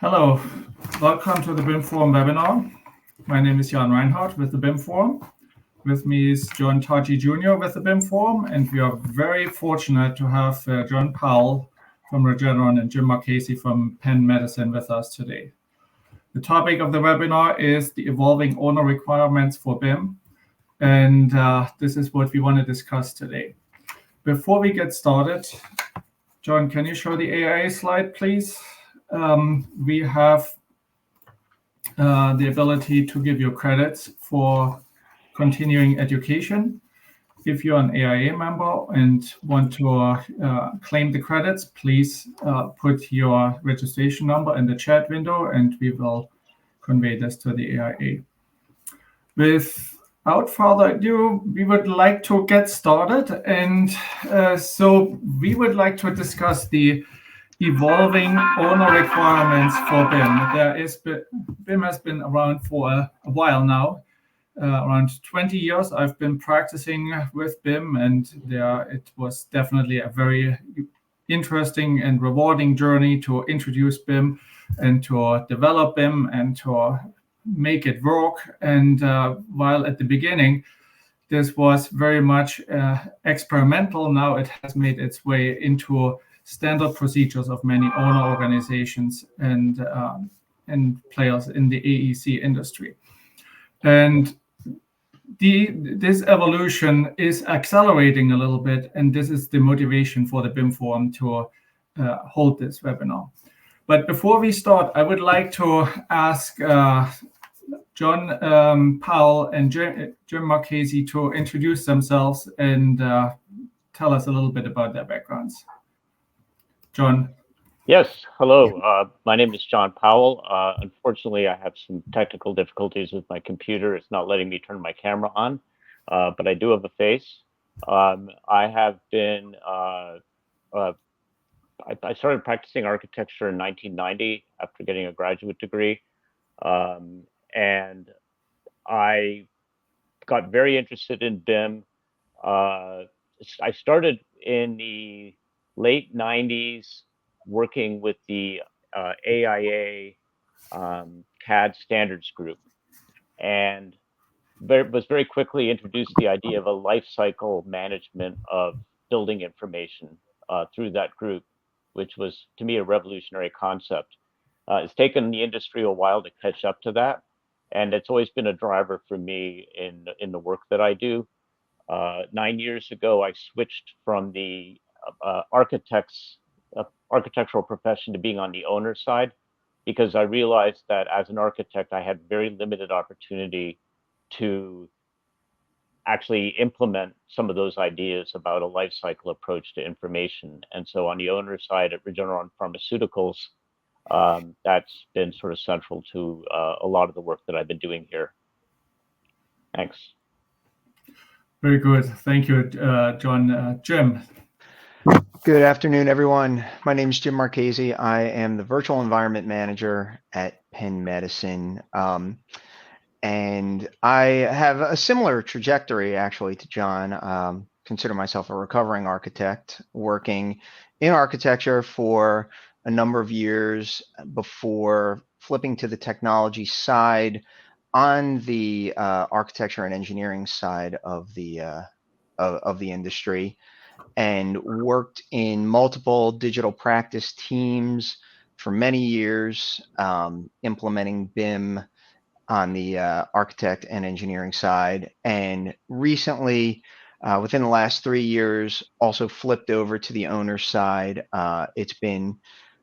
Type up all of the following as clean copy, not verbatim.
Hello, welcome to the BIM Forum webinar. My name is Jan Reinhardt with the BIM Forum. With me is John Taji Jr. with the BIM Forum, and we are very fortunate to have John Powell from Regeneron and Jim Marchese from Penn Medicine with us today. The topic of the webinar is the evolving owner requirements for BIM, and this is what we want to discuss today. Before we get started, John, can you show the AIA slide, please? We have the ability to give you credits for continuing education. If you're an AIA member and want to claim the credits, please put your registration number in the chat window and we will convey this to the AIA. Without further ado, we would like to get started. And so we would like to discuss the evolving owner requirements for BIM. BIM has been around for a while now, around 20 years. I've been practicing with BIM, and it was definitely a very interesting and rewarding journey to introduce BIM and to develop BIM and to make it work. And while at the beginning, this was very much experimental, now it has made its way into standard procedures of many owner organizations and players in the AEC industry. And this evolution is accelerating a little bit, and this is the motivation for the BIM Forum to hold this webinar. But before we start, I would like to ask John Powell and Jim Marchese to introduce themselves and tell us a little bit about their backgrounds. John. Yes, hello. My name is John Powell. Unfortunately, I have some technical difficulties with my computer. It's not letting me turn my camera on, but I do have a face. I have been, I started practicing architecture in 1990 after getting a graduate degree. And I got very interested in BIM. I started in the late 90s working with the AIA CAD standards group, and was very quickly introduced the idea of a life cycle management of building information through that group, which was to me a revolutionary concept. It's taken the industry a while to catch up to that, and it's always been a driver for me in the work that I do. 9 years ago, I switched from the architectural profession to being on the owner side, because I realized that as an architect, I had very limited opportunity to actually implement some of those ideas about a life cycle approach to information. And so on the owner side at Regeneron Pharmaceuticals, that's been sort of central to a lot of the work that I've been doing here. Thanks. Very good. Thank you, John. Jim. Good afternoon, everyone. My name is Jim Marchese. I am the Virtual Environment Manager at Penn Medicine. And I have a similar trajectory, actually, to John. Consider myself a recovering architect, working in architecture for a number of years before flipping to the technology side on the architecture and engineering side of the industry, and worked in multiple digital practice teams for many years, implementing BIM on the architect and engineering side. And recently, within the last 3 years, also flipped over to the owner side. It's been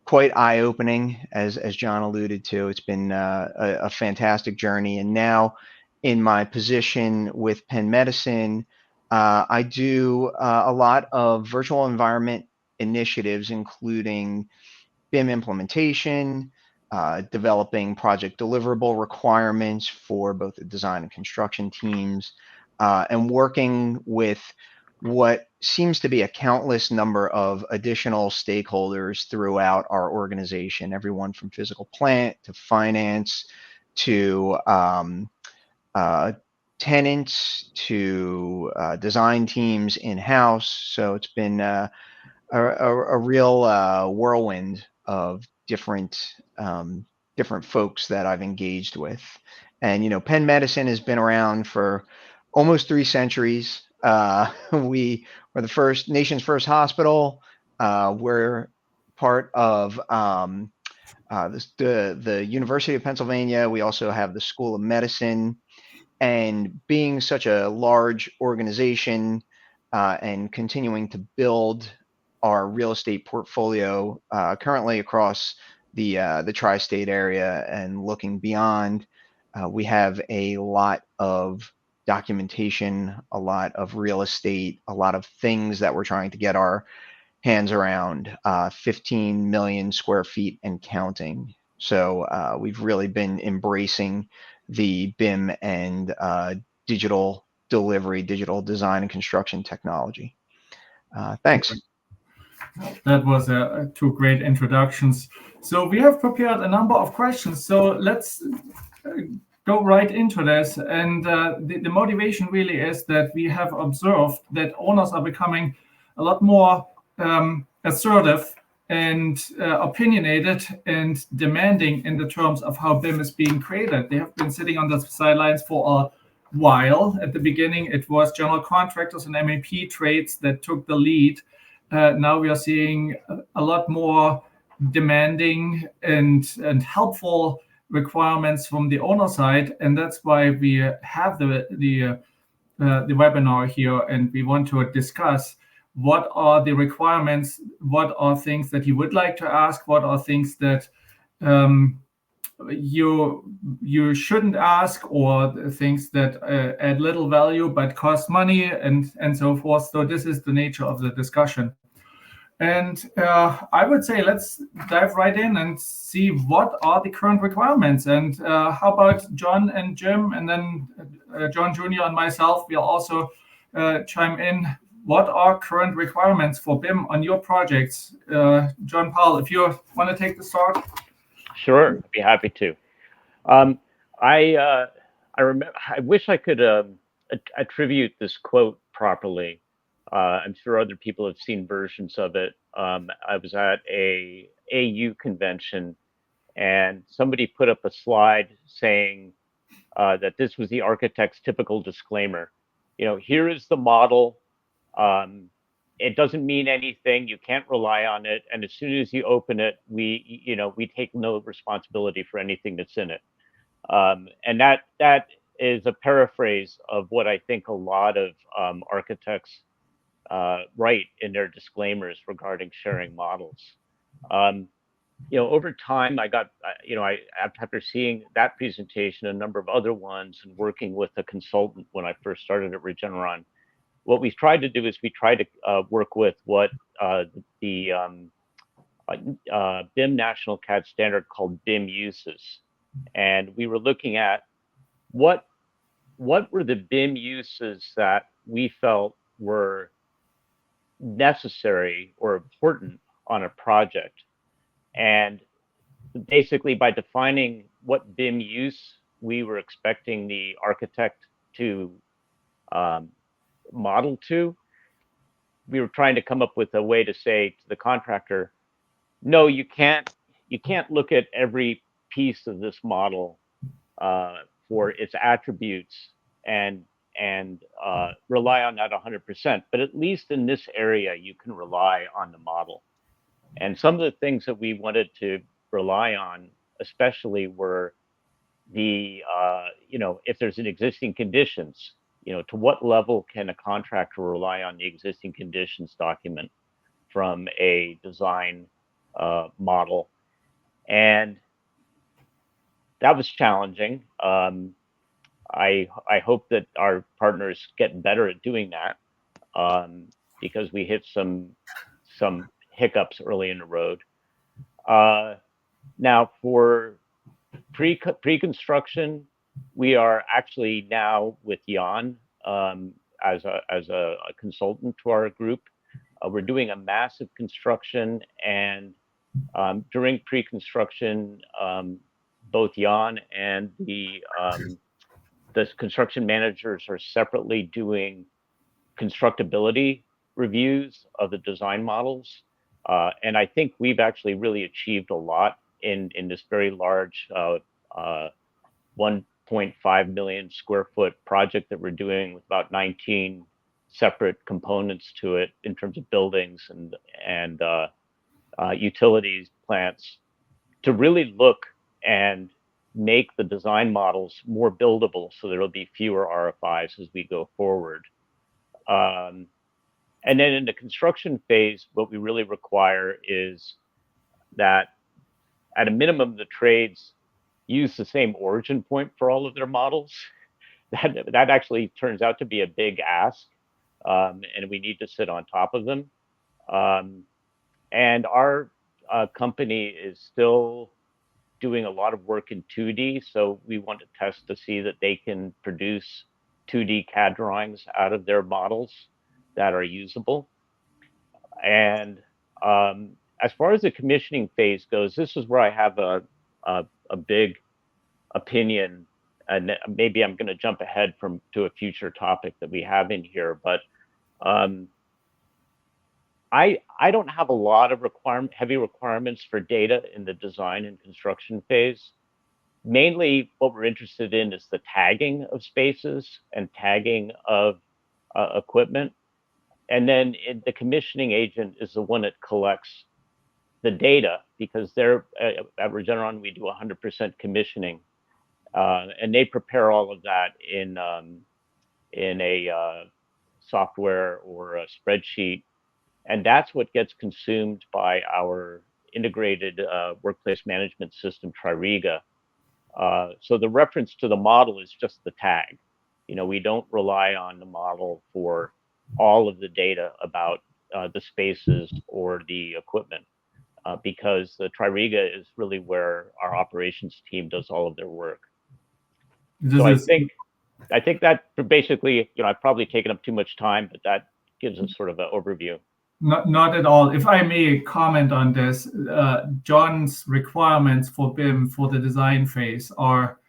quite eye-opening, as John alluded to. It's been a fantastic journey. And now in my position with Penn Medicine, I do a lot of virtual environment initiatives, including BIM implementation, developing project deliverable requirements for both the design and construction teams, and working with what seems to be a countless number of additional stakeholders throughout our organization, everyone from physical plant to finance to tenants to design teams in-house. So it's been a real whirlwind of different different folks that I've engaged with. And, Penn Medicine has been around for almost 3 centuries. We were the nation's first hospital. We're part of the University of Pennsylvania. We also have the School of Medicine. And being such a large organization and continuing to build our real estate portfolio currently across the tri-state area and looking beyond, we have a lot of documentation, a lot of real estate, a lot of things that we're trying to get our hands around, 15 million square feet and counting. So we've really been embracing the BIM and digital delivery, digital design and construction technology. Thanks. That was two great introductions. So we have prepared a number of questions. So let's go right into this. And the motivation really is that we have observed that owners are becoming a lot more assertive and opinionated and demanding in the terms of how BIM is being created. They have been sitting on the sidelines for a while. At the beginning, it was general contractors and MEP trades that took the lead. Now we are seeing a lot more demanding and helpful requirements from the owner side, and that's why we have the webinar here, and we want to discuss what are the requirements, what are things that you would like to ask, what are things that you shouldn't ask, or things that add little value but cost money, and so forth. So this is the nature of the discussion. And I would say let's dive right in and see what are the current requirements. And how about John and Jim, and then John Jr. and myself, we'll also chime in. What are current requirements for BIM on your projects? John Paul, if you want to take the start. Sure, I'd be happy to. I remember. I wish I could attribute this quote properly. I'm sure other people have seen versions of it. I was at a AU convention, and somebody put up a slide saying that this was the architect's typical disclaimer. Here is the model. It doesn't mean anything. You can't rely on it. And as soon as you open it, we take no responsibility for anything that's in it. And that is a paraphrase of what I think a lot of architects write in their disclaimers regarding sharing models. Over time, I got, after seeing that presentation, a number of other ones, and working with a consultant when I first started at Regeneron, what we tried to do is we tried to work with what the BIM National CAD standard called BIM uses. And we were looking at what were the BIM uses that we felt were necessary or important on a project. And basically, by defining what BIM use we were expecting the architect to model to, we were trying to come up with a way to say to the contractor, no, you can't look at every piece of this model for its attributes and rely on that 100%. But at least in this area, you can rely on the model. And some of the things that we wanted to rely on, especially, were the if there's an existing conditions, to what level can a contractor rely on the existing conditions document from a design model? And that was challenging. I hope that our partners get better at doing that, because we hit some hiccups early in the road. Now, for pre-construction, we are actually now with Jan as a consultant to our group. We're doing a massive construction, and during pre-construction, both Jan and the construction managers are separately doing constructability reviews of the design models. And I think we've actually really achieved a lot in this very large 1.5 million square foot project that we're doing with about 19 separate components to it in terms of buildings and utilities plants, to really look and make the design models more buildable so there'll be fewer RFIs as we go forward. And then in the construction phase, what we really require is that at a minimum, the trades use the same origin point for all of their models. That actually turns out to be a big ask, and we need to sit on top of them. And our company is still doing a lot of work in 2D, so we want to test to see that they can produce 2D CAD drawings out of their models that are usable. And as far as the commissioning phase goes, this is where I have a big opinion, and maybe I'm going to jump ahead to a future topic that we have in here, but I don't have a lot of heavy requirements for data in the design and construction phase. Mainly what we're interested in is the tagging of spaces and tagging of equipment. And then the commissioning agent is the one that collects the data, because they're at Regeneron, we do 100% commissioning. And they prepare all of that in a software or a spreadsheet. And that's what gets consumed by our integrated workplace management system, Tririga. So the reference to the model is just the tag. We don't rely on the model for all of the data about the spaces or the equipment, because the Tririga is really where our operations team does all of their work. So I think that basically, I've probably taken up too much time, but that gives us sort of an overview. Not at all. If I may comment on this, John's requirements for BIM for the design phase are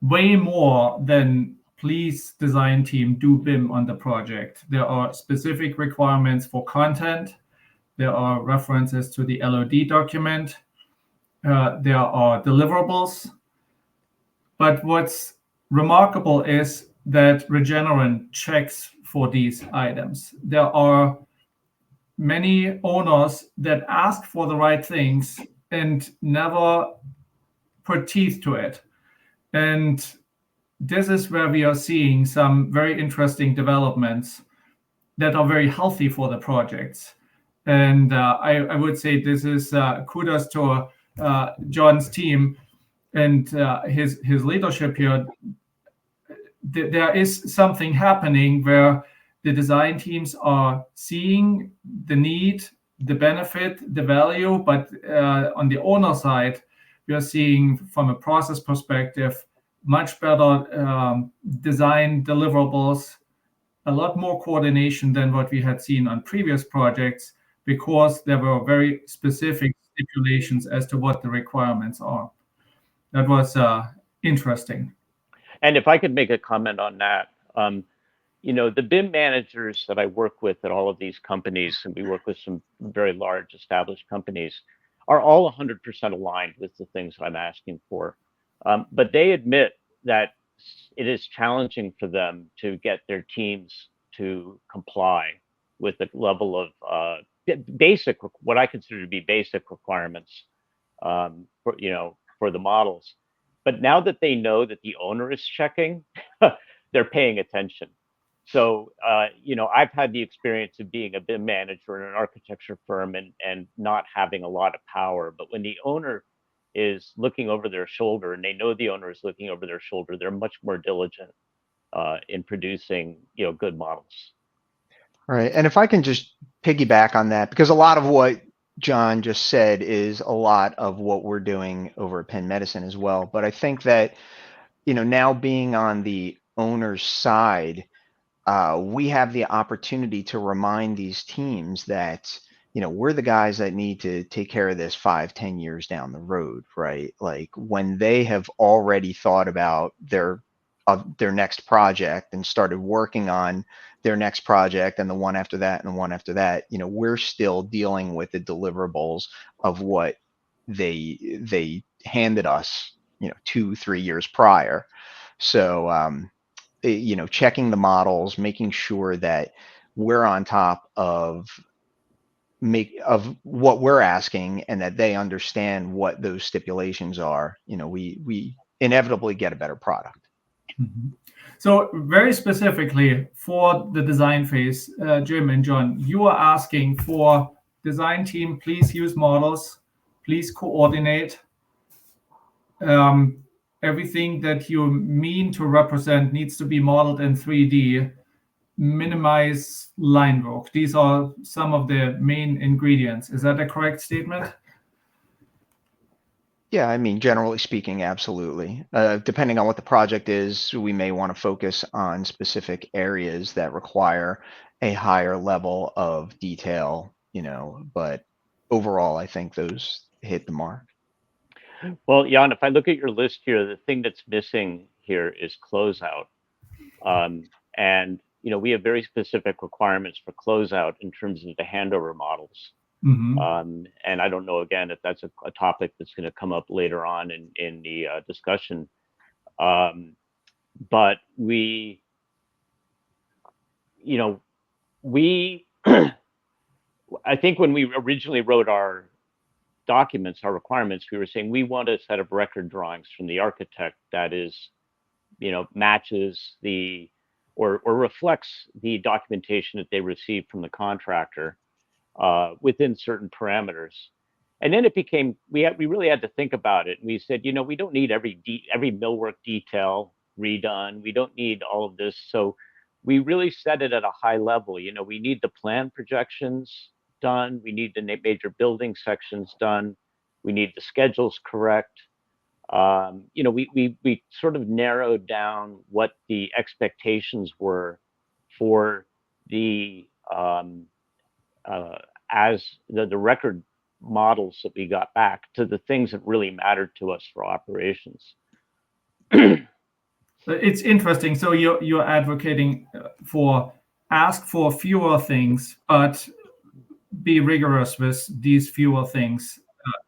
way more than please design team do BIM on the project. There are specific requirements for content. There are references to the LOD document. There are deliverables. But what's remarkable is that Regeneron checks for these items. There are many owners that ask for the right things and never put teeth to it. And this is where we are seeing some very interesting developments that are very healthy for the projects. And I would say this is kudos to John's team and his leadership here. There is something happening where the design teams are seeing the need, the benefit, the value, but on the owner side, we are seeing from a process perspective, much better design deliverables, a lot more coordination than what we had seen on previous projects, because there were very specific stipulations as to what the requirements are. That was interesting. And if I could make a comment on that, the BIM managers that I work with at all of these companies, and we work with some very large established companies, are all 100% aligned with the things I'm asking for. But they admit that it is challenging for them to get their teams to comply with the level of basic, what I consider to be basic requirements for the models. But now that they know that the owner is checking, they're paying attention. So, I've had the experience of being a BIM manager in an architecture firm and not having a lot of power. But when the owner is looking over their shoulder, and they know the owner is looking over their shoulder, they're much more diligent in producing, good models. All right. And if I can just piggyback on that, because a lot of what John just said is a lot of what we're doing over at Penn Medicine as well. But I think that, now being on the owner's side, we have the opportunity to remind these teams that, we're the guys that need to take care of this 5-10 years down the road, right? Like when they have already thought about their next project and started working on their next project and the one after that and the one after that, we're still dealing with the deliverables of what they handed us, 2-3 years prior. So checking the models, making sure that we're on top of what we're asking and that they understand what those stipulations are, we inevitably get a better product. Mm-hmm. So very specifically for the design phase, Jim and John, you are asking for design team, please use models, please coordinate. Everything that you mean to represent needs to be modeled in 3D. Minimize line work. These are some of the main ingredients. Is that a correct statement? Yeah, I mean, generally speaking, absolutely. Depending on what the project is, we may want to focus on specific areas that require a higher level of detail, but overall, I think those hit the mark. Well, Jan, if I look at your list here, the thing that's missing here is closeout. And we have very specific requirements for closeout in terms of the handover models. Mm-hmm. And I don't know, again, if that's a topic that's going to come up later on in the discussion. But we, I think when we originally wrote our documents, our requirements, we were saying we want a set of record drawings from the architect that is, matches or reflects the documentation that they received from the contractor within certain parameters. And then it became, we really had to think about it. And we said, we don't need every millwork detail redone. We don't need all of this. So we really set it at a high level. We need the plan projections done. We need the major building sections done. We need the schedules correct. We sort of narrowed down what the expectations were for the as the record models that we got back to the things that really mattered to us for operations. It's interesting. So you're advocating for ask for fewer things, but be rigorous with these fewer things.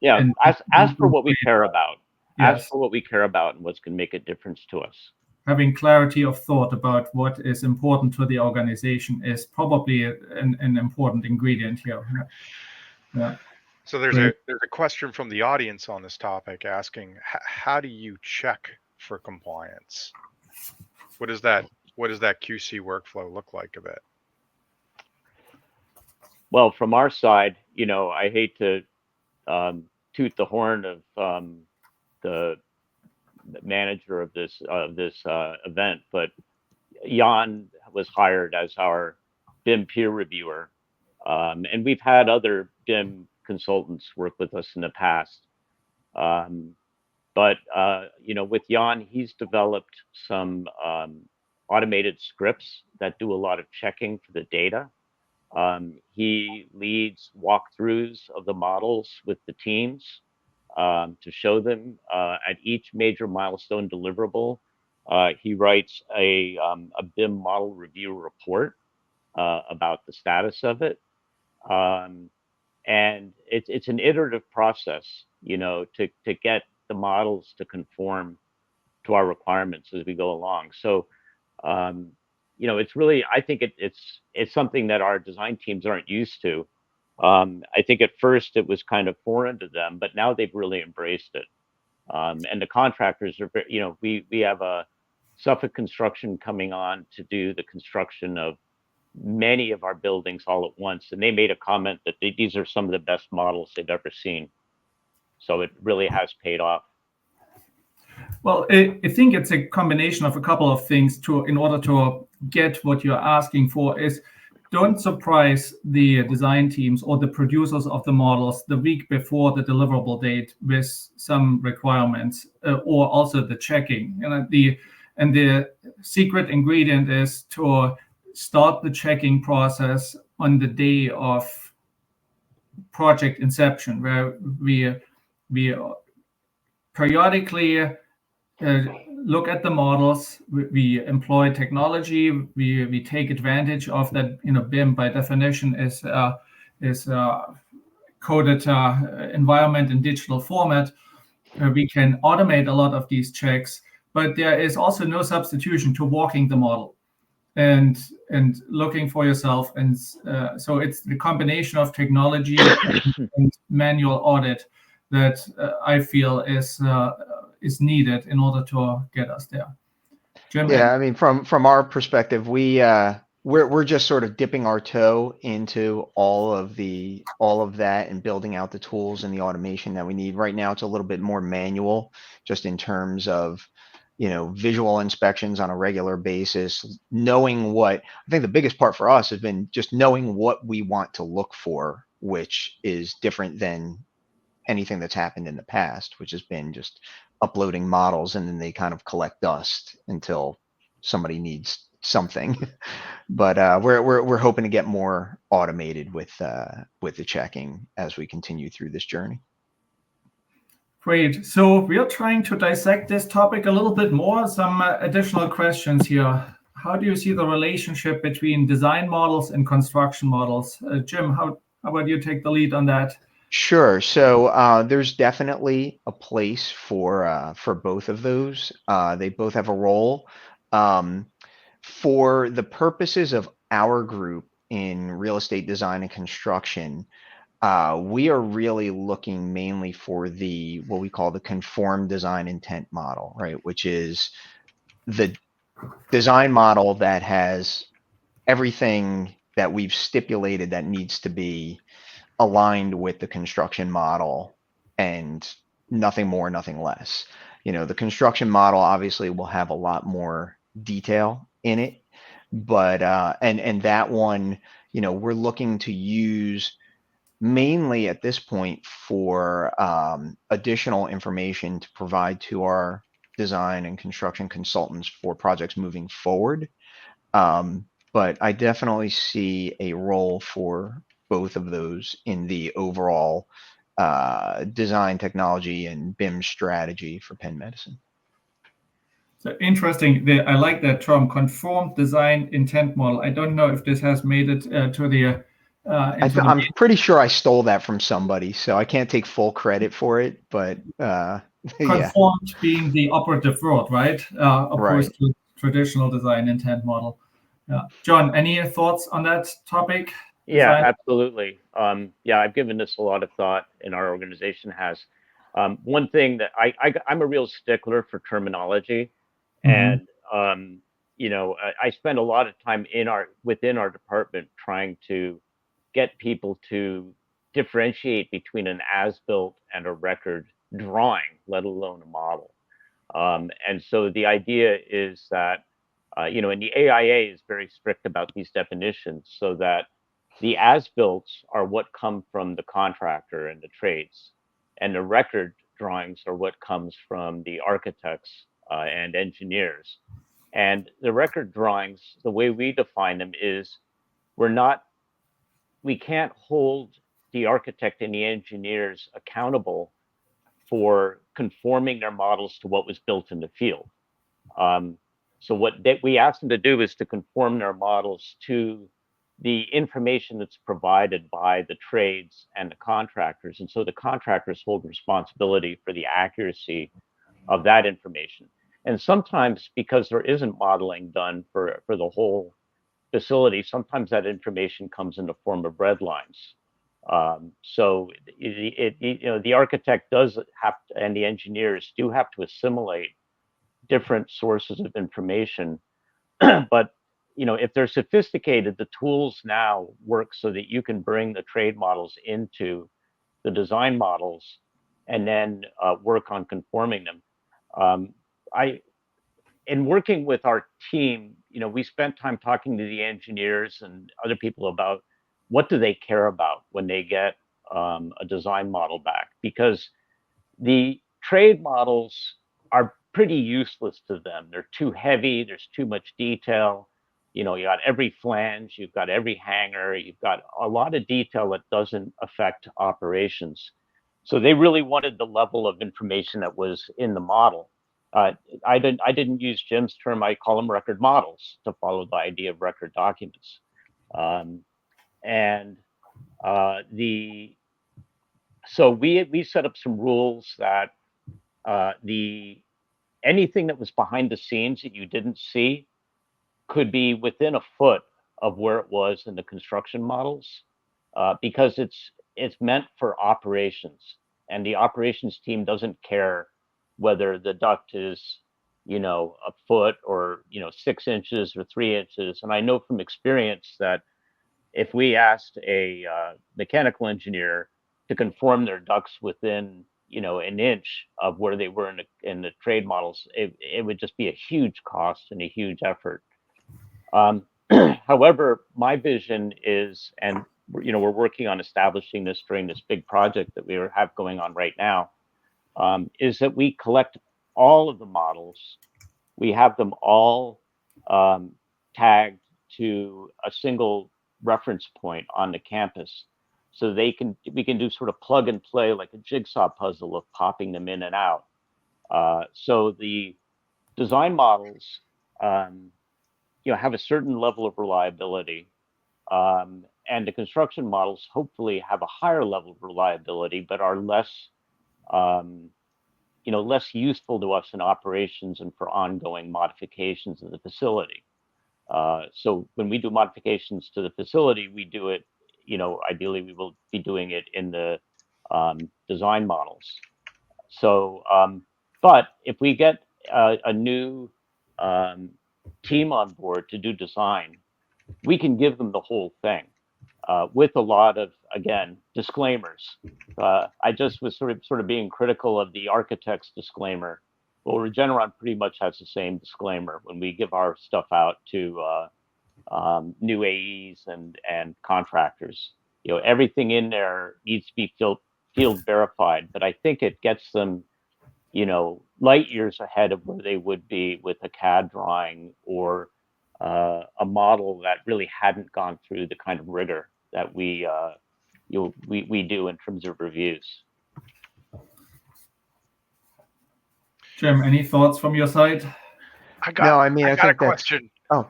Yeah, ask for what we care about. Yes. Ask for what we care about and what's going to make a difference to us. Having clarity of thought about what is important to the organization is probably an important ingredient here. Yeah. So there's a question from the audience on this topic asking, how do you check for compliance? What does that QC workflow look like a bit? Well, from our side, I hate to toot the horn of the manager of this event, but Jan was hired as our BIM peer reviewer, and we've had other BIM consultants work with us in the past. But with Jan, he's developed some automated scripts that do a lot of checking for the data. He leads walkthroughs of the models with the teams to show them at each major milestone deliverable. He writes a BIM model review report about the status of it. And it's an iterative process, to get the models to conform to our requirements as we go along. So, it's really, I think it's something that our design teams aren't used to. I think at first it was kind of foreign to them, but now they've really embraced it. And the contractors are, we have a Suffolk Construction coming on to do the construction of many of our buildings all at once. And they made a comment that these are some of the best models they've ever seen. So it really has paid off. Well, I think it's a combination of a couple of things in order to get what you're asking for. Is don't surprise the design teams or the producers of the models the week before the deliverable date with some requirements or also the checking. And the secret ingredient is to start the checking process on the day of project inception, where we periodically look at the models. We employ technology. We take advantage of that. BIM by definition is coded environment in digital format. We can automate a lot of these checks, but there is also no substitution to walking the model and looking for yourself. And so it's the combination of technology and manual audit that I feel is needed in order to get us there. Jim? Yeah, I mean, from our perspective, we're just sort of dipping our toe into all of that and building out the tools and the automation that we need. Right now, it's a little bit more manual, just in terms of, visual inspections on a regular basis, knowing what, I think the biggest part for us has been just knowing what we want to look for, which is different than anything that's happened in the past, which has been just uploading models and then they kind of collect dust until somebody needs something. But we're hoping to get more automated with the checking as we continue through this journey. Great. So we are trying to dissect this topic a little bit more. Some additional questions here. How do you see the relationship between design models and construction models? Jim, how about you take the lead on that? Sure. So there's definitely a place for both of those. They both have a role. For the purposes of our group in real estate design and construction, we are really looking mainly for what we call the conformed design intent model, right? Which is the design model that has everything that we've stipulated that needs to be aligned with the construction model and nothing more, nothing less. The construction model obviously will have a lot more detail in it, but and that one, we're looking to use mainly at this point for additional information to provide to our design and construction consultants for projects moving forward. But I definitely see a role for both of those in the overall design technology and BIM strategy for Penn Medicine. So interesting. I like that term, conformed design intent model. I don't know if this has made it to the. I'm pretty sure I stole that from somebody, so I can't take full credit for it. But conformed being the operative word, right? Opposed to traditional design intent model. Yeah. John, any thoughts on that topic? Yeah, absolutely. I've given this a lot of thought, and our organization has. One thing that I'm a real stickler for terminology, and I spend a lot of time within our department trying to get people to differentiate between an as-built and a record drawing, let alone a model. And so the idea is that, and the AIA is very strict about these definitions, so that the as-builts are what come from the contractor and the trades, and the record drawings are what comes from the architects and engineers. And the record drawings, the way we define them is we can't hold the architect and the engineers accountable for conforming their models to what was built in the field. So what we ask them to do is to conform their models to the information that's provided by the trades and the contractors. And so the contractors hold responsibility for the accuracy of that information. And sometimes, because there isn't modeling done for the whole facility, sometimes that information comes in the form of red lines. So the architect does have to, and the engineers do have to assimilate different sources of information. But if they're sophisticated, the tools now work so that you can bring the trade models into the design models and then work on conforming them. In working with our team, we spent time talking to the engineers and other people about what do they care about when they get a design model back, because the trade models are pretty useless to them. They're too heavy. There's too much detail. You got every flange, you've got every hanger, you've got a lot of detail that doesn't affect operations. So they really wanted the level of information that was in the model. I didn't use Jim's term. I call them record models to follow the idea of record documents. So we set up some rules that anything that was behind the scenes that you didn't see could be within a foot of where it was in the construction models, because it's meant for operations, and the operations team doesn't care whether the duct is, a foot or 6 inches or 3 inches. And I know from experience that if we asked a mechanical engineer to conform their ducts within an inch of where they were in the trade models, it would just be a huge cost and a huge effort. However, my vision is, and we're working on establishing this during this big project that we have going on right now, is that we collect all of the models, we have them all tagged to a single reference point on the campus, so we can do sort of plug and play like a jigsaw puzzle of popping them in and out. So the design models, have a certain level of reliability, and the construction models hopefully have a higher level of reliability, but are less, less useful to us in operations and for ongoing modifications of the facility. So when we do modifications to the facility, we do it, ideally we will be doing it in the design models. So, but if we get a new team on board to do design, we can give them the whole thing with a lot of, again, disclaimers. I just was sort of being critical of the architect's disclaimer. Well, Regeneron pretty much has the same disclaimer when we give our stuff out to new AEs and contractors. Everything in there needs to be field verified, but I think it gets them, light years ahead of where they would be with a CAD drawing or a model that really hadn't gone through the kind of rigor that we do in terms of reviews. Jim, any thoughts from your side? I got a think question. Oh,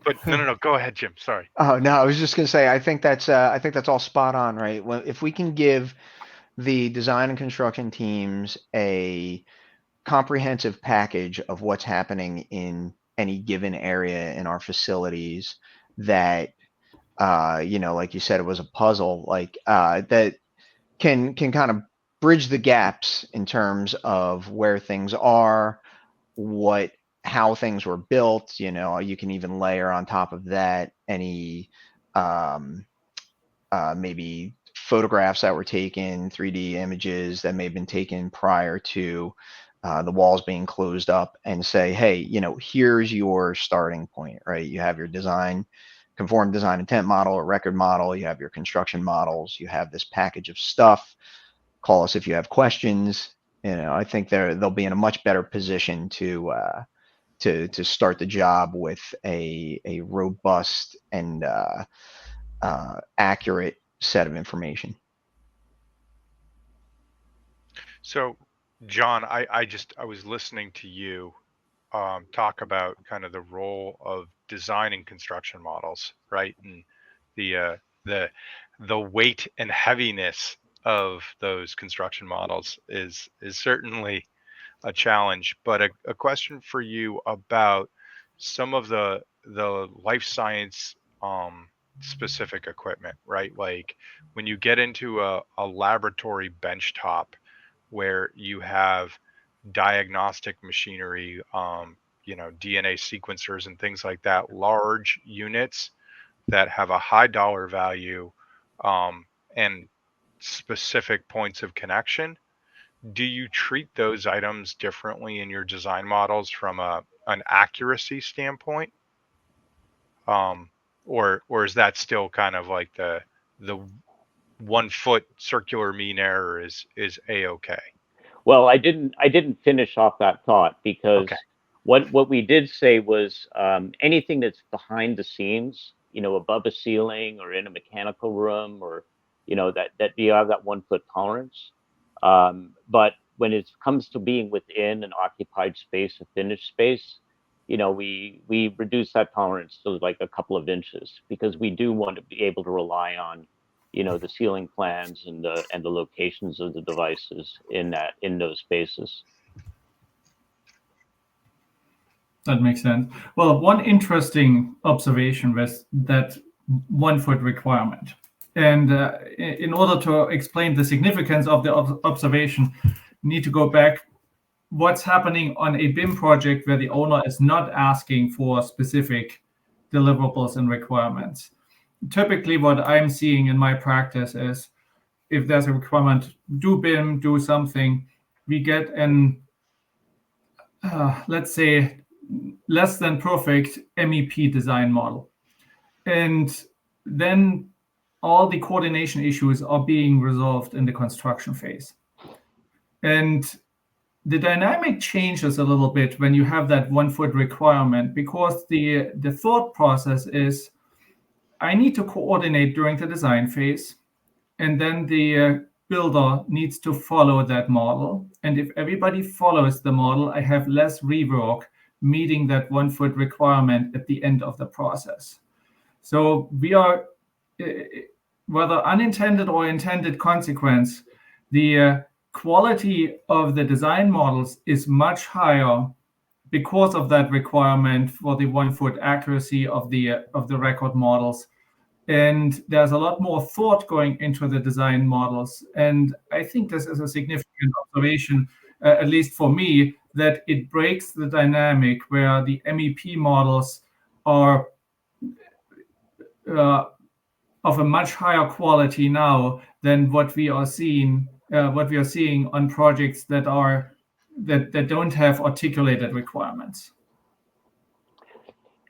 but no. Go ahead, Jim. Sorry. Oh no, I was just gonna say I think that's all spot on, right? Well, if we can give the design and construction teams a comprehensive package of what's happening in any given area in our facilities, that like you said, it was a puzzle, like that can kind of bridge the gaps in terms of where things are, how things were built. You can even layer on top of that any maybe photographs that were taken, 3D images that may have been taken prior to the walls being closed up, and say, hey, here's your starting point, right? You have your conform design intent model or record model, you have your construction models, you have this package of stuff. Call us if you have questions. I think they'll be in a much better position to start the job with a robust and accurate set of information. So, John, I was listening to you talk about kind of the role of designing construction models, right? And the weight and heaviness of those construction models is certainly a challenge. But a question for you about some of the life science specific equipment, right? Like when you get into a laboratory benchtop where you have diagnostic machinery, DNA sequencers and things like that, large units that have a high dollar value, and specific points of connection. Do you treat those items differently in your design models from an accuracy standpoint? Or is that still kind of like the 1 foot circular mean error is a-okay? Well, I didn't finish off that thought, because Okay. what we did say was anything that's behind the scenes, above a ceiling or in a mechanical room, or that you have that 1 foot tolerance. But when it comes to being within an occupied space, a finished space, we reduce that tolerance to like a couple of inches, because we do want to be able to rely on, the ceiling plans and the locations of the devices in those spaces. That makes sense. Well, one interesting observation was that 1 foot requirement. And in order to explain the significance of the observation, you need to go back what's happening on a BIM project where the owner is not asking for specific deliverables and requirements. Typically, what I'm seeing in my practice is if there's a requirement, do BIM, do something, we get an, let's say, less than perfect MEP design model. And then all the coordination issues are being resolved in the construction phase. And the dynamic changes a little bit when you have that 1 foot requirement, because the thought process is I need to coordinate during the design phase, and then the builder needs to follow that model. And if everybody follows the model, I have less rework meeting that 1 foot requirement at the end of the process. So we are, whether unintended or intended consequence, the quality of the design models is much higher because of that requirement for the 1 foot accuracy of the record models. And there's a lot more thought going into the design models. And I think this is a significant observation, at least for me, that it breaks the dynamic where the MEP models are of a much higher quality now than what we are seeing on projects that don't have articulated requirements.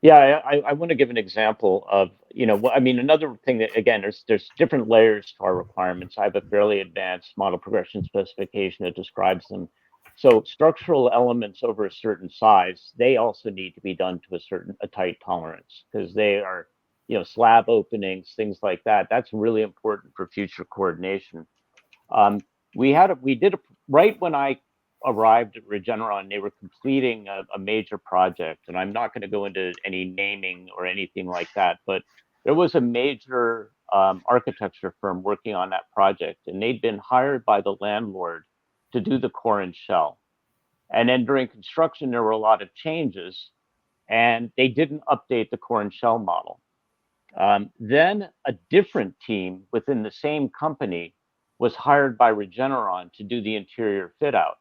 Yeah, I want to give an example of, another thing that, again, there's different layers to our requirements. I have a fairly advanced model progression specification that describes them. So structural elements over a certain size, they also need to be done to a tight tolerance, because they are, slab openings, things like that. That's really important for future coordination. Right when I arrived at Regeneron, they were completing a major project, and I'm not going to go into any naming or anything like that, but there was a major architecture firm working on that project, and they'd been hired by the landlord to do the core and shell. And then during construction, there were a lot of changes, and they didn't update the core and shell model. Then a different team within the same company was hired by Regeneron to do the interior fit out.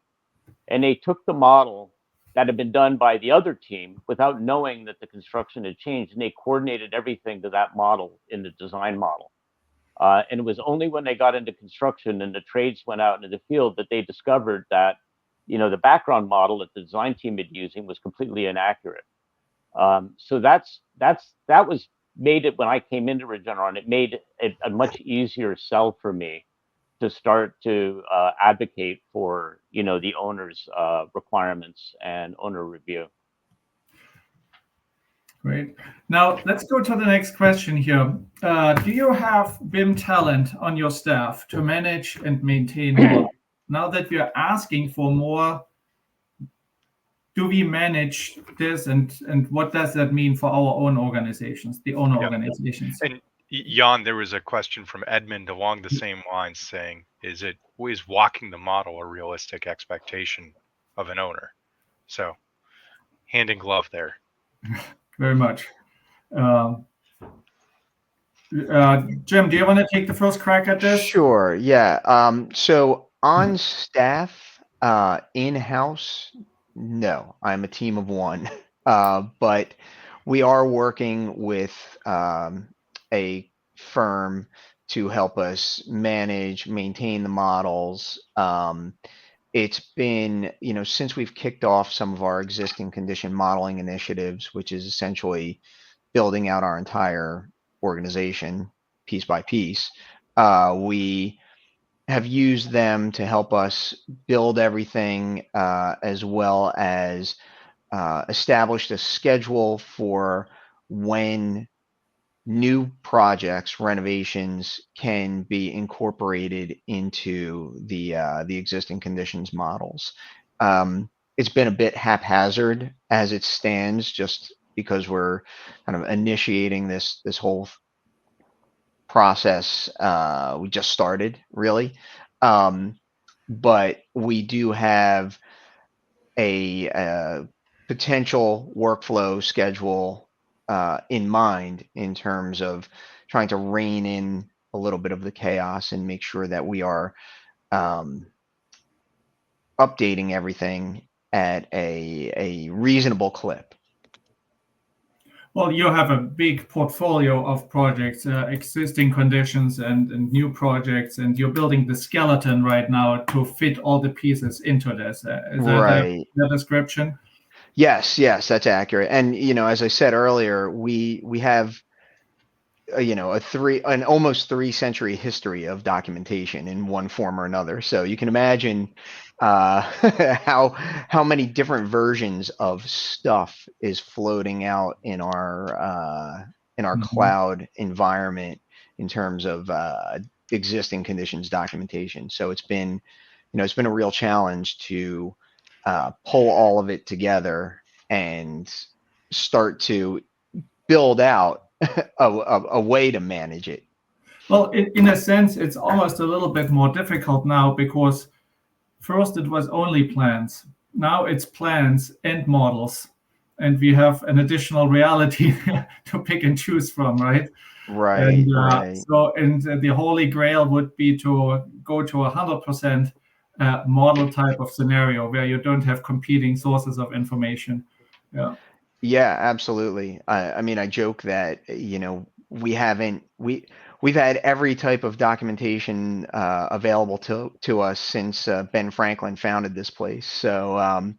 And they took the model that had been done by the other team without knowing that the construction had changed, and they coordinated everything to that model in the design model. And it was only when they got into construction and the trades went out into the field that they discovered that, the background model that the design team had using was completely inaccurate. So that was made it when I came into Regeneron. It made it a much easier sell for me to start to advocate for the owner's requirements and owner review. Great. Now let's go to the next question here. Do you have BIM talent on your staff to manage and maintain more? Now that we are asking for more, do we manage this, and what does that mean for our own organizations, the owner organizations? And Jan, there was a question from Edmund along the same lines saying, is walking the model a realistic expectation of an owner? So hand in glove there. Very much. Jim, do you want to take the first crack at this? Sure, yeah. So on staff, in-house, no, I'm a team of one. But we are working with a firm to help us maintain the models. It's been, since we've kicked off some of our existing condition modeling initiatives, which is essentially building out our entire organization piece by piece, we have used them to help us build everything, as well as established a schedule for when new projects, renovations can be incorporated into the existing conditions models. It's been a bit haphazard as it stands, just because we're kind of initiating this whole process. We just started, really. But we do have a potential workflow schedule in mind in terms of trying to rein in a little bit of the chaos and make sure that we are updating everything at a reasonable clip. Well, you have a big portfolio of projects, existing conditions and new projects, and you're building the skeleton right now to fit all the pieces into this. Is that Right. the description? Yes, that's accurate. And as I said earlier, we have an almost 3-century history of documentation in one form or another. So you can imagine how many different versions of stuff is floating out in our cloud environment in terms of existing conditions documentation. So it's been a real challenge to pull all of it together and start to build out a way to manage it. Well, in a sense, it's almost a little bit more difficult now because first it was only plans. Now it's plans and models. And we have an additional reality to pick and choose from, right? Right. So, the holy grail would be to go to 100% model type of scenario where you don't have competing sources of information. Yeah. Yeah, absolutely. I mean, I joke that we've had every type of documentation available to us since Ben Franklin founded this place. So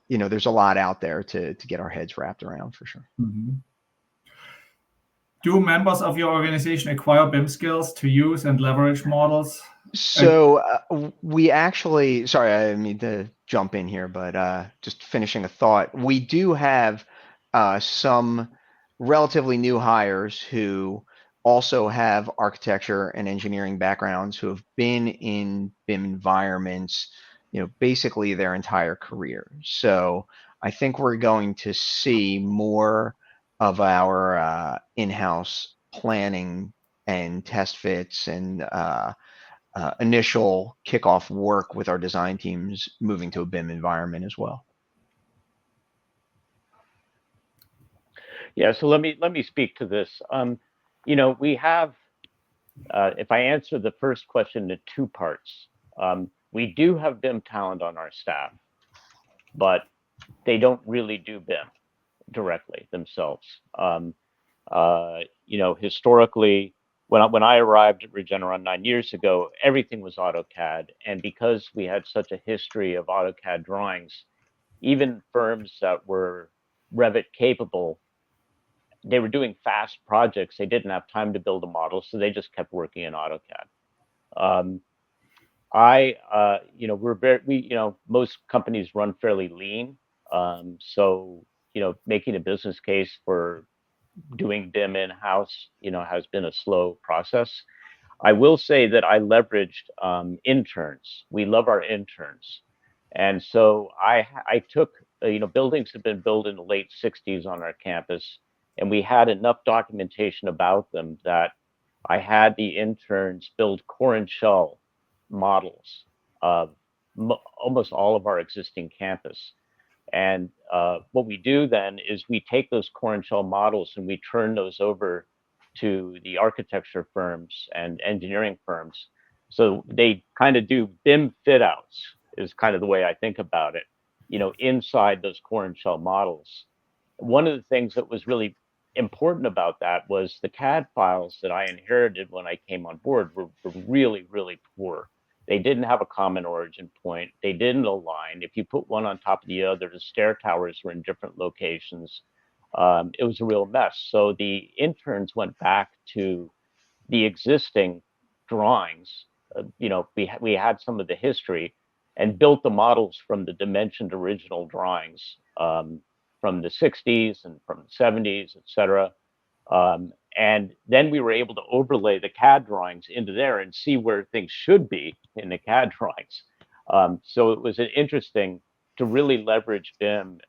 there's a lot out there to get our heads wrapped around for sure. Mm-hmm. Do members of your organization acquire BIM skills to use and leverage models? So we actually, sorry, I didn't mean to jump in here, but just finishing a thought. We do have some relatively new hires who also have architecture and engineering backgrounds who have been in BIM environments, basically their entire career. So I think we're going to see more of our in-house planning and test fits and initial kickoff work with our design teams moving to a BIM environment as well. Yeah, so let me speak to this. We have, if I answer the first question in 2 parts, we do have BIM talent on our staff, but they don't really do BIM directly themselves. Historically, when I arrived at Regeneron 9 years ago, everything was AutoCAD, and because we had such a history of AutoCAD drawings, even firms that were Revit capable, they were doing fast projects. They didn't have time to build a model, so they just kept working in AutoCAD. Most companies run fairly lean, so making a business case for doing BIM in-house, has been a slow process. I will say that I leveraged interns. We love our interns, and so I took buildings had been built in the late '60s on our campus, and we had enough documentation about them that I had the interns build core and shell models of almost all of our existing campus. And what we do then is we take those core and shell models and we turn those over to the architecture firms and engineering firms. So they kind of do BIM fit outs is kind of the way I think about it, inside those core and shell models. One of the things that was really important about that was the CAD files that I inherited when I came on board were really, really poor. They didn't have a common origin point. They didn't align. If you put one on top of the other, the stair towers were in different locations. It was a real mess. So the interns went back to the existing drawings. We had some of the history and built the models from the dimensioned original drawings from the 60s and from the 70s, et cetera. And then we were able to overlay the CAD drawings into there and see where things should be in the CAD drawings. So it was interesting to really leverage BIM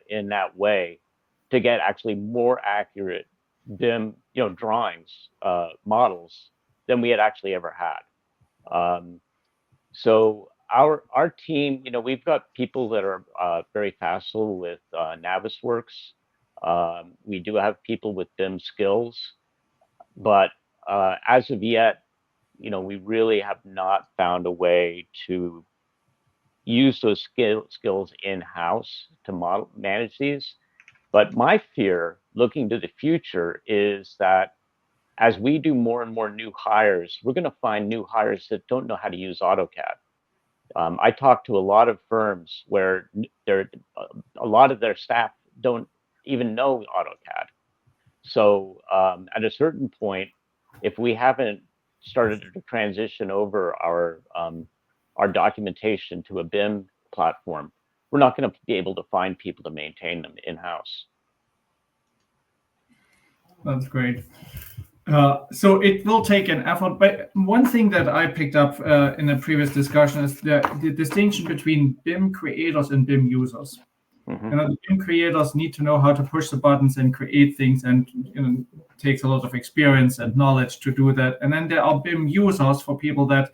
in that way to get actually more accurate BIM, drawings, models than we had actually ever had. So our team, we've got people that are very facile with Navisworks. We do have people with BIM skills, but as of yet, we really have not found a way to use those skills in-house to manage these. But my fear, looking to the future, is that as we do more and more new hires, we're going to find new hires that don't know how to use AutoCAD. I talk to a lot of firms where a lot of their staff don't even know AutoCAD. So at a certain point, if we haven't started to transition over our documentation to a BIM platform, we're not going to be able to find people to maintain them in-house. That's great. So it will take an effort, but one thing that I picked up in a previous discussion is the distinction between BIM creators and BIM users. Mm-hmm. The BIM creators need to know how to push the buttons and create things, and it takes a lot of experience and knowledge to do that. And then there are BIM users for people that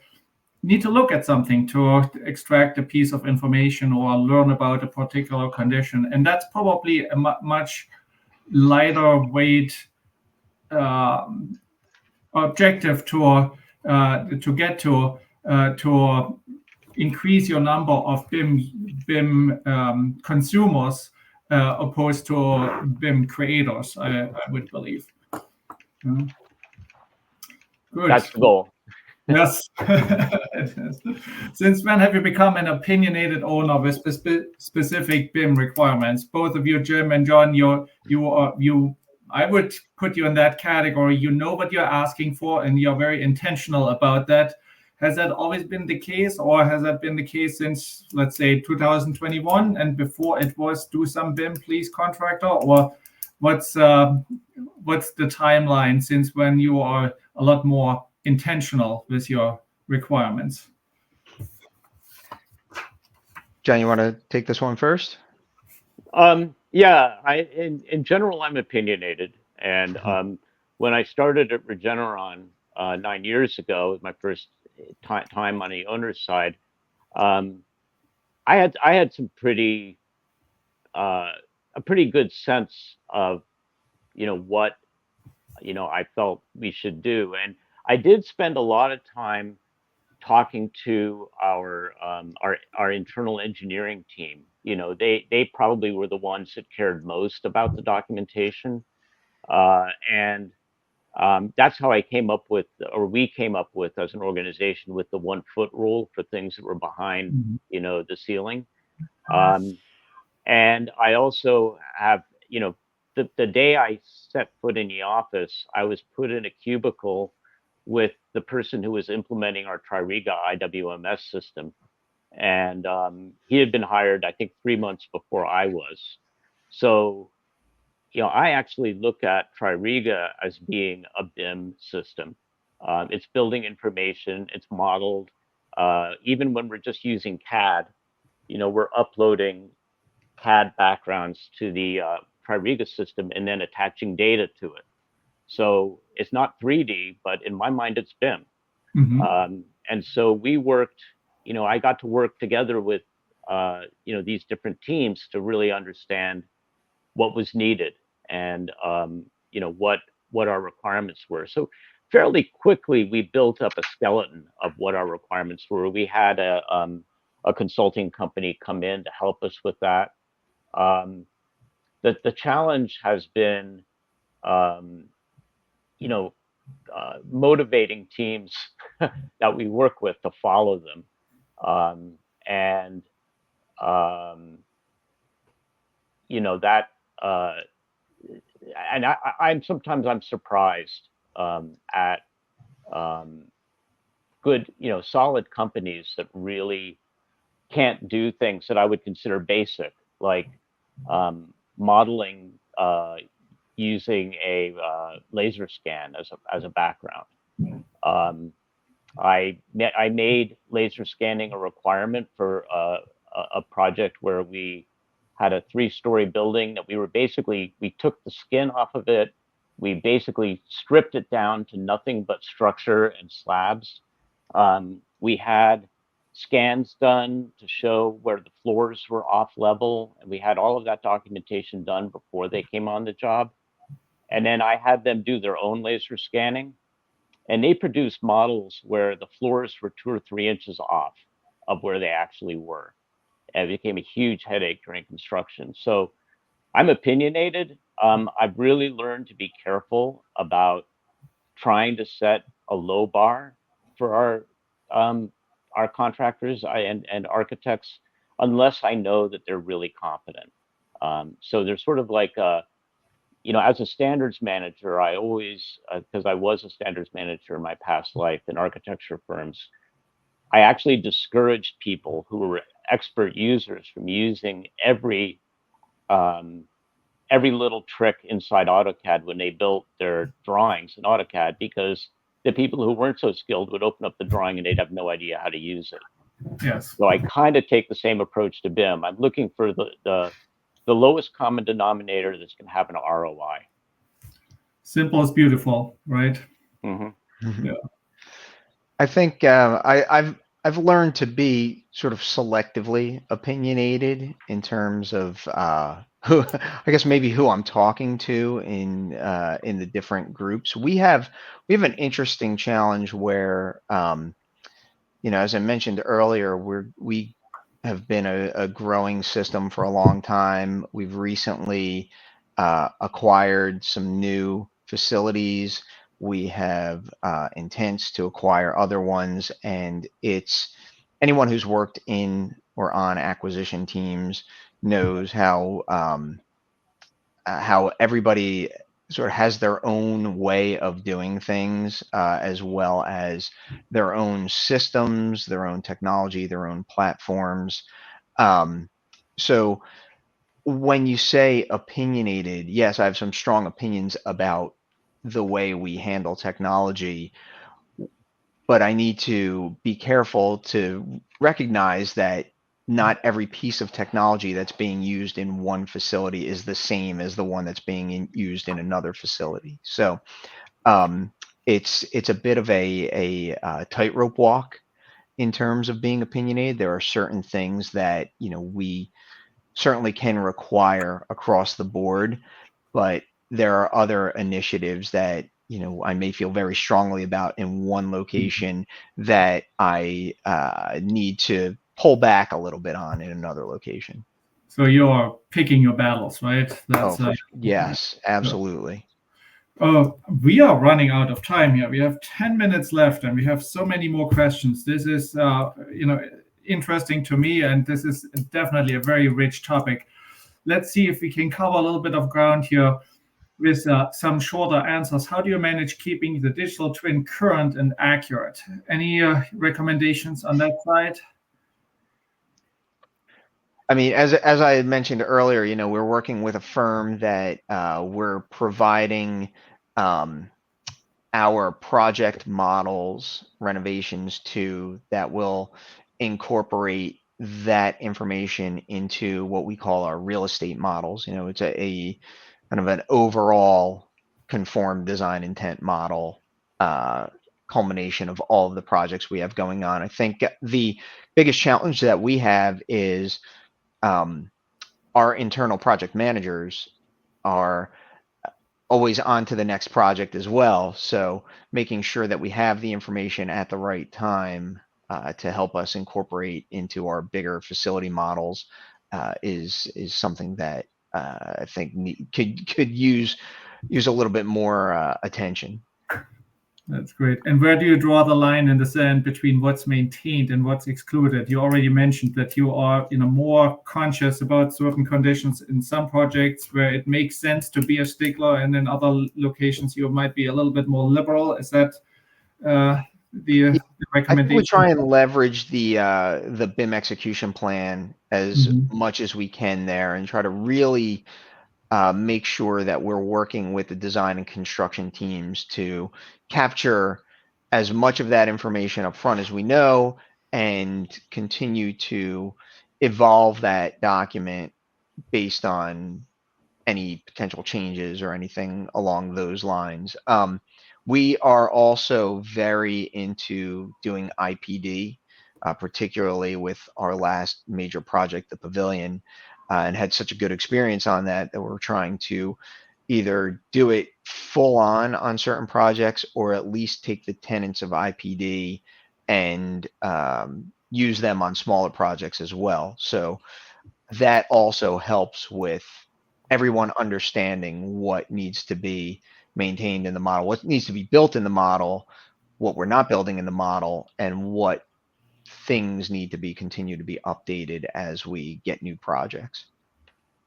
need to look at something to extract a piece of information or learn about a particular condition. And that's probably a much lighter weight objective to get to increase your number of BIM consumers opposed to BIM creators, I would believe. Good. That's the goal. Yes. Since when have you become an opinionated owner with specific BIM requirements? Both of you, Jim and John, I would put you in that category. You know what you're asking for, and you're very intentional about that. Has that always been the case, or has that been the case since, let's say, 2021, and before it was do some BIM, please, contractor? Or what's the timeline since when you are a lot more intentional with your requirements? John, you want to take this one first? Yeah, in general, I'm opinionated. And when I started at Regeneron 9 years ago, my first time on the owner's side, I had some a pretty good sense of what I felt we should do. And I did spend a lot of time talking to our internal engineering team. They probably were the ones that cared most about the documentation, and that's how we came up with as an organization with the 1 foot rule for things that were behind the ceiling. And I also have the day I set foot in the office, I was put in a cubicle with the person who was implementing our Tririga IWMS system. And he had been hired, I think, 3 months before I was. So, I actually look at Tririga as being a BIM system. It's building information, it's modeled. Even when we're just using CAD, we're uploading CAD backgrounds to the Tririga system and then attaching data to it. So it's not 3D, but in my mind, it's BIM. Mm-hmm. And so we worked, I got to work together with, these different teams to really understand what was needed and, what our requirements were. So fairly quickly, we built up a skeleton of what our requirements were. We had a consulting company come in to help us with that. The challenge has been, motivating teams that we work with to follow them. That, and I'm sometimes surprised at good, solid companies that really can't do things that I would consider basic, like modeling using a laser scan as a background. I made laser scanning a requirement for a project where we had a 3-story building that we took the skin off of it, we basically stripped it down to nothing but structure and slabs. We had scans done to show where the floors were off level, and we had all of that documentation done before they came on the job. And then I had them do their own laser scanning, and they produced models where the floors were 2 or 3 inches off of where they actually were. And it became a huge headache during construction. So I'm opinionated. I've really learned to be careful about trying to set a low bar for our contractors and architects, unless I know that they're really competent. So there's sort of like as a standards manager, I always, because I was a standards manager in my past life in architecture firms, I actually discouraged people who were expert users from using every little trick inside AutoCAD when they built their drawings in AutoCAD, because the people who weren't so skilled would open up the drawing and they'd have no idea how to use it. Yes. So I kind of take the same approach to BIM. I'm looking for the lowest common denominator that's going to have an ROI. Simple is beautiful, right? Mm-hmm. Yeah. I think I've learned to be sort of selectively opinionated in terms of who I guess maybe who I'm talking to in the different groups. We have an interesting challenge where as I mentioned earlier, we have been a growing system for a long time. We've recently acquired some new facilities. We have intents to acquire other ones, and it's anyone who's worked in or on acquisition teams knows how everybody sort of has their own way of doing things, as well as their own systems, their own technology, their own platforms. So when you say opinionated, yes, I have some strong opinions about the way we handle technology, but I need to be careful to recognize that not every piece of technology that's being used in one facility is the same as the one that's being used in another facility. So it's a bit of a tightrope walk in terms of being opinionated. There are certain things that we certainly can require across the board, but there are other initiatives that I may feel very strongly about in one location that I need to pull back a little bit on in another location. So you're picking your battles, right? That's yes, absolutely. We are running out of time here. We have 10 minutes left, and we have so many more questions. This is interesting to me, and this is definitely a very rich topic. Let's see if we can cover a little bit of ground here with some shorter answers. How do you manage keeping the digital twin current and accurate? Any recommendations on that side? I mean, as I had mentioned earlier, we're working with a firm that we're providing our project models, renovations to, that will incorporate that information into what we call our real estate models. It's a kind of an overall conformed design intent model, culmination of all of the projects we have going on. I think the biggest challenge that we have is our internal project managers are always on to the next project as well. So making sure that we have the information at the right time to help us incorporate into our bigger facility models is something that I think could use a little bit more attention. That's great. And where do you draw the line in the sand between what's maintained and what's excluded? You already mentioned that you are more conscious about certain conditions in some projects where it makes sense to be a stickler, and in other locations you might be a little bit more liberal. Is that the recommendation? I think we try and leverage the BIM execution plan as much as we can there, and try to really make sure that we're working with the design and construction teams to capture as much of that information up front as we know, and continue to evolve that document based on any potential changes or anything along those lines. We are also very into doing IPD, particularly with our last major project, the pavilion, and had such a good experience on that we're trying to either do it full on certain projects, or at least take the tenets of IPD and use them on smaller projects as well. So that also helps with everyone understanding what needs to be maintained in the model, what needs to be built in the model, what we're not building in the model, and what things need to be continue to be updated as we get new projects.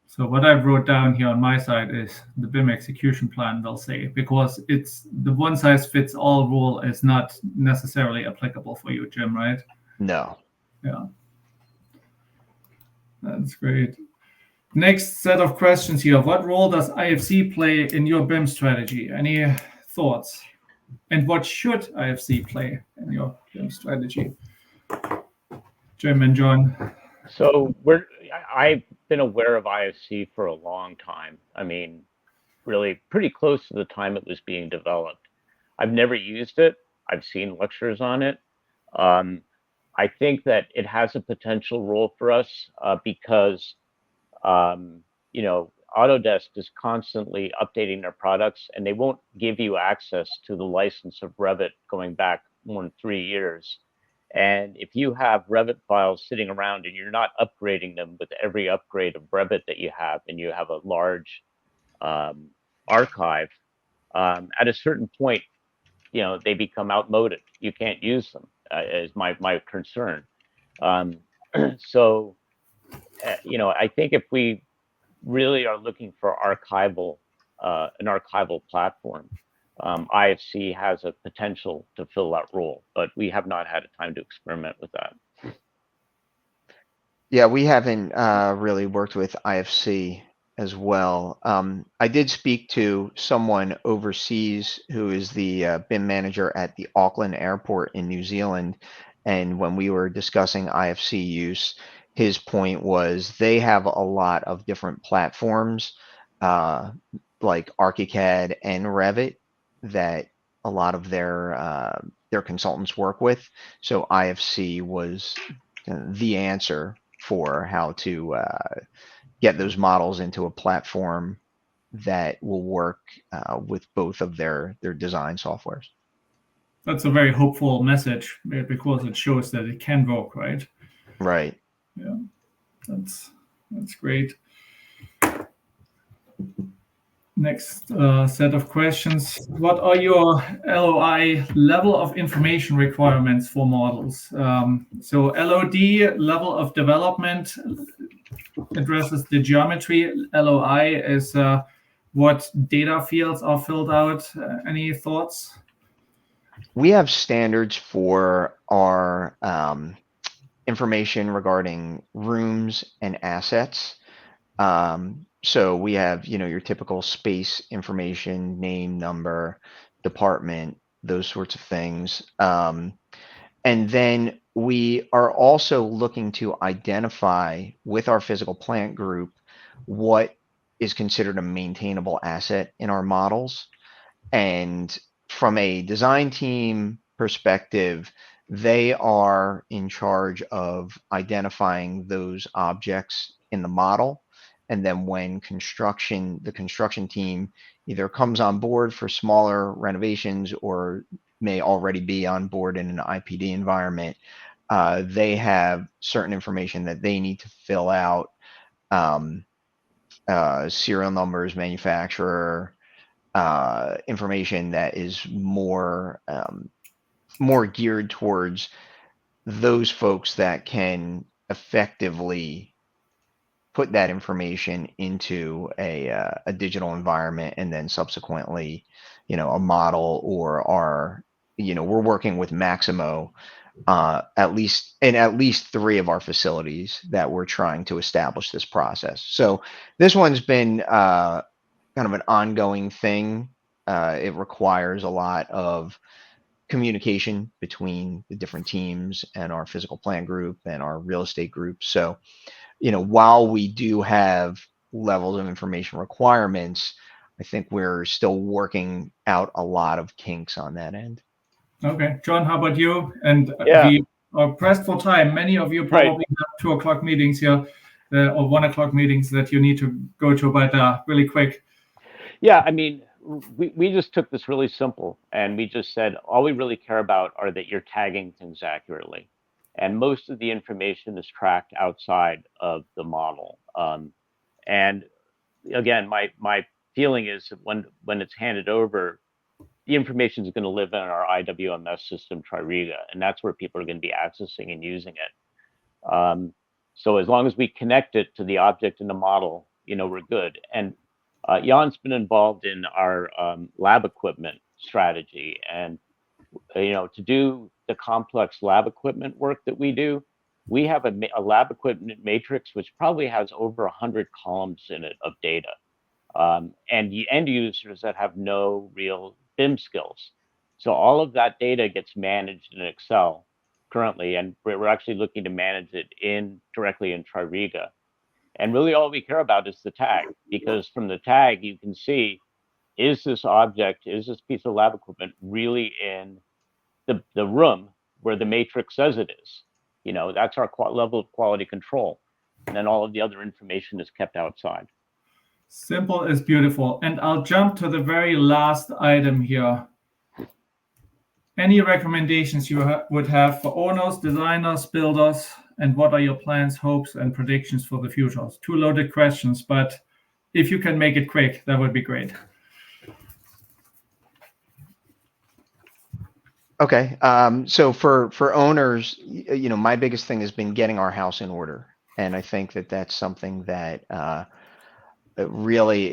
So what I wrote down here on my side is the BIM execution plan, they'll say, because it's the one size fits all rule is not necessarily applicable for you, Jim, right? No. Yeah. That's great. Next set of questions here. What role does IFC play in your BIM strategy? Any thoughts? And what should IFC play in your BIM strategy? Jim and John. So I've been aware of IFC for a long time. I mean, really pretty close to the time it was being developed. I've never used it. I've seen lectures on it. I think that it has a potential role for us because, you know, Autodesk is constantly updating their products, and they won't give you access to the license of Revit going back more than 3 years. And if you have Revit files sitting around and you're not upgrading them with every upgrade of Revit that you have, and you have a large archive, at a certain point, you know, they become outmoded. You can't use them, is my concern. So, you know, I think if we really are looking for an archival platform, IFC has a potential to fill that role, but we have not had a time to experiment with that. Yeah, we haven't really worked with IFC as well. I did speak to someone overseas who is the BIM manager at the Auckland Airport in New Zealand. And when we were discussing IFC use, his point was they have a lot of different platforms like ArchiCAD and Revit that a lot of their consultants work with. So IFC was the answer for how to get those models into a platform that will work with both of their design softwares. That's a very hopeful message because it shows that it can work, right? Right. Yeah, that's great. Next set of questions. What are your LOI level of information requirements for models? So LOD, level of development, addresses the geometry. LOI is what data fields are filled out. Any thoughts? We have standards for our information regarding rooms and assets. So we have, you know, your typical space information, name, number, department, those sorts of things. And then we are also looking to identify with our physical plant group what is considered a maintainable asset in our models. And from a design team perspective, they are in charge of identifying those objects in the model. And then when the construction team either comes on board for smaller renovations or may already be on board in an IPD environment, they have certain information that they need to fill out, serial numbers, manufacturer, information that is more geared towards those folks that can effectively put that information into a digital environment, and then subsequently, you know, a model or we're working with Maximo at least 3 of our facilities that we're trying to establish this process. So this one's been kind of an ongoing thing. It requires a lot of communication between the different teams and our physical plant group and our real estate group. So, you know, while we do have levels of information requirements, I think we're still working out a lot of kinks on that end. Okay, John, how about you? And Yeah. we are pressed for time. Many of you Right. probably have 2 o'clock meetings here, or 1 o'clock meetings that you need to go to, but really quick. Yeah, I mean, we just took this really simple and we just said, all we really care about are that you're tagging things accurately. And most of the information is tracked outside of the model. And again, my feeling is that when it's handed over, the information is going to live in our IWMS system, Tririga, and that's where people are going to be accessing and using it. So as long as we connect it to the object in the model, we're good. And Jan's been involved in our lab equipment strategy, and to do the complex lab equipment work that we do, we have a lab equipment matrix which probably has over 100 columns in it of data, and the end users that have no real BIM skills. So all of that data gets managed in Excel currently, and we're actually looking to manage it directly in Tririga. And really all we care about is the tag, because from the tag, you can see, is this piece of lab equipment really in the room where the matrix says it is? That's our level of quality control. And then all of the other information is kept outside. Simple is beautiful. And I'll jump to the very last item here. Any recommendations you would have for owners, designers, builders, and what are your plans, hopes, and predictions for the future? It's 2 loaded questions, but if you can make it quick, that would be great. Okay. So for owners, my biggest thing has been getting our house in order, and I think that that's something that really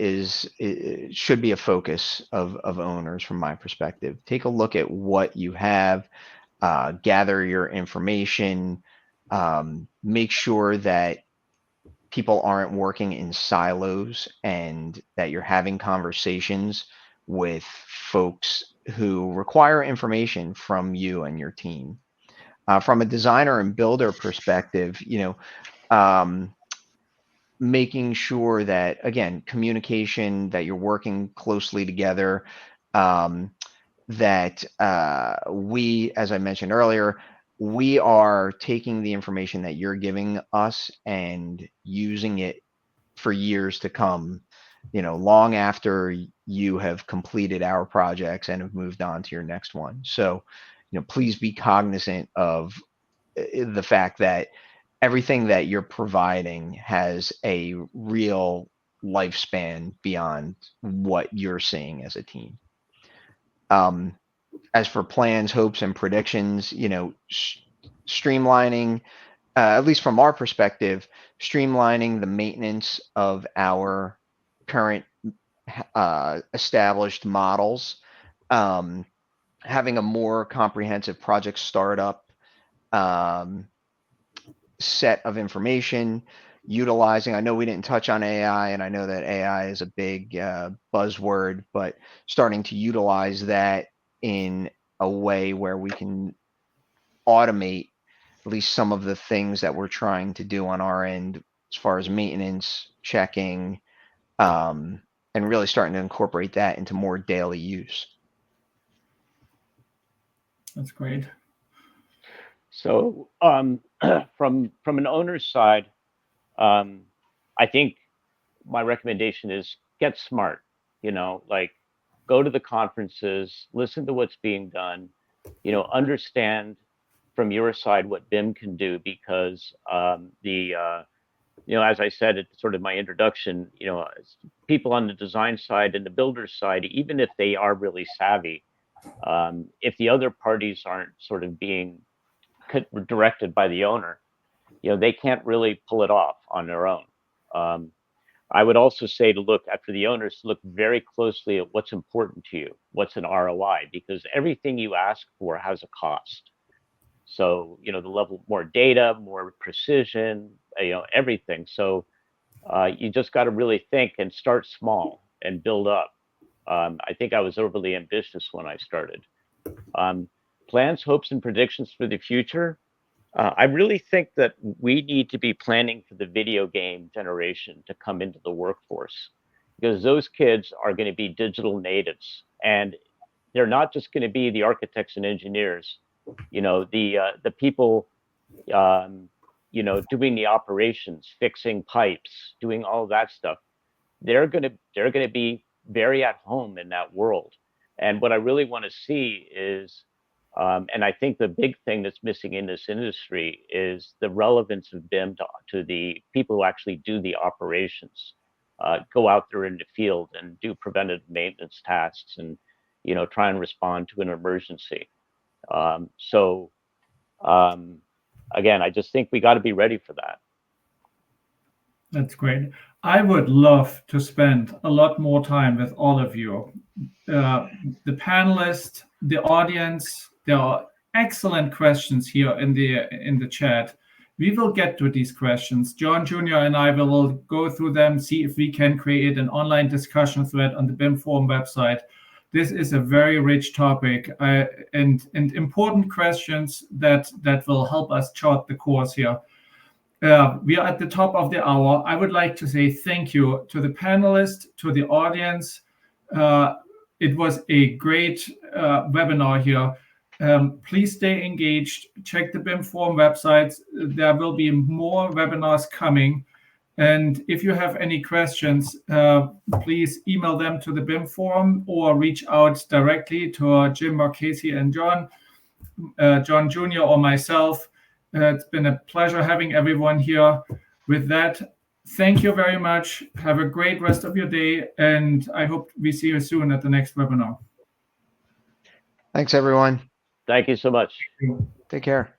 it should be a focus of owners from my perspective. Take a look at what you have, gather your information, make sure that people aren't working in silos and that you're having conversations with folks who require information from you and your team. From a designer and builder perspective, making sure that, again, communication, that you're working closely together, that we, as I mentioned earlier, we are taking the information that you're giving us and using it for years to come, long after you have completed our projects and have moved on to your next one. So, please be cognizant of the fact that everything that you're providing has a real lifespan beyond what you're seeing as a team. As for plans, hopes, and predictions, streamlining, at least from our perspective, streamlining the maintenance of our current established models, having a more comprehensive project startup set of information, utilizing, I know we didn't touch on AI, and I know that AI is a big buzzword, but starting to utilize that in a way where we can automate at least some of the things that we're trying to do on our end as far as maintenance, checking, and really starting to incorporate that into more daily use. That's great. So from an owner's side, I think my recommendation is get smart. Like go to the conferences, listen to what's being done, understand from your side what BIM can do, because as I said at sort of my introduction, people on the design side and the builder side, even if they are really savvy, if the other parties aren't sort of being directed by the owner, they can't really pull it off on their own. I would also say to look after the owners, look very closely at what's important to you, what's an ROI, because everything you ask for has a cost. So, the level more data, more precision, everything. So you just got to really think and start small and build up. I think I was overly ambitious when I started. Plans, hopes, and predictions for the future. I really think that we need to be planning for the video game generation to come into the workforce, because those kids are going to be digital natives, and they're not just going to be the architects and engineers, the people, doing the operations, fixing pipes, doing all of that stuff. They're going to be very at home in that world. And what I really want to see is, and I think the big thing that's missing in this industry is the relevance of BIM to the people who actually do the operations, go out there in the field and do preventative maintenance tasks, and try and respond to an emergency. So again, I just think we got to be ready for that. That's great. I would love to spend a lot more time with all of you, the panelists, the audience. There are excellent questions here in the chat. We will get to these questions. John Jr. and I will go through them, see if we can create an online discussion thread on the BIM Forum website. This is a very rich topic and important questions that will help us chart the course here. We are at the top of the hour. I would like to say thank you to the panelists, to the audience. It was a great webinar here. Please stay engaged. Check the BIM Forum websites. There will be more webinars coming. And if you have any questions, please email them to the BIM Forum or reach out directly to Jim Marchese and John Jr. or myself. It's been a pleasure having everyone here. With that, thank you very much. Have a great rest of your day, and I hope we see you soon at the next webinar. Thanks, everyone. Thank you so much. Take care.